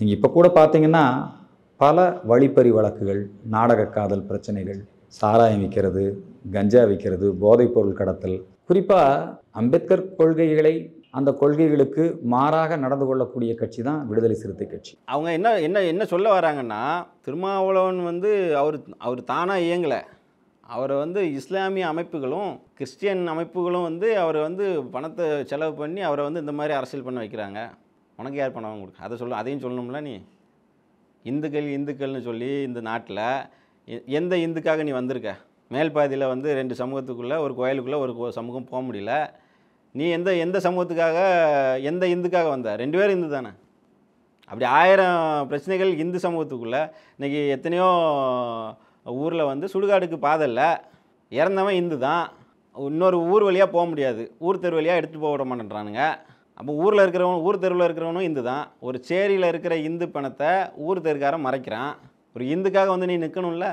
நீங்கள் இப்போ கூட பார்த்தீங்கன்னா பல வழிப்பறி வழக்குகள், நாடக காதல் பிரச்சனைகள், சாராயம் விற்கிறது, கஞ்சா விற்கிறது, போதைப்பொருள் கடத்தல், குறிப்பாக அம்பேத்கர் கொள்கைகளை அந்த கொள்கைகளுக்கு மாறாக நடந்து கொள்ளக்கூடிய கட்சி தான் விடுதலை சிறுத்தை கட்சி. அவங்க என்ன என்ன என்ன சொல்ல வராங்கன்னா, திருமாவளவன் வந்து அவர் அவர் தானாக இயங்கலை. அவரை வந்து இஸ்லாமிய அமைப்புகளும் கிறிஸ்டியன் அமைப்புகளும் வந்து அவரை வந்து பணத்தை செலவு பண்ணி அவரை வந்து இந்த மாதிரி அரசியல் பண்ண வைக்கிறாங்க. உனக்கு யார் பணம் கொடுக்க? அதையும் சொல்லணும்ல. நீ இந்துக்கள்னு சொல்லி இந்த நாட்டில் எந்த இந்துக்காக நீ வந்திருக்க? மேல் பாதியில் வந்து 2 சமூகத்துக்குள்ளே ஒரு கோயிலுக்குள்ளே ஒரு சமூகம் போக முடியல. நீ எந்த சமூகத்துக்காக எந்த இந்துக்காக வந்த? 2 பேரும் இந்து தானே. அப்படி 1000 பிரச்சனைகள் இந்து சமூகத்துக்குள்ளே. இன்றைக்கி எத்தனையோ ஊரில் வந்து சுடுகாடுக்கு பாதை இல்லை, இறந்தவன் இந்து தான். இன்னொரு ஊர் வழியாக போக முடியாது, ஊர் தெரு வழியாக எடுத்துகிட்டு போக விட மாட்டேன்றானுங்க. அப்போ ஊர் தெருவில் இருக்கிறவனும் இந்து தான். ஒரு சேரியில் இருக்கிற இந்து பணத்தை ஊர் தெருக்காரன் மறைக்கிறான். ஒரு இந்துக்காக வந்து நீ நிற்கணும்ல.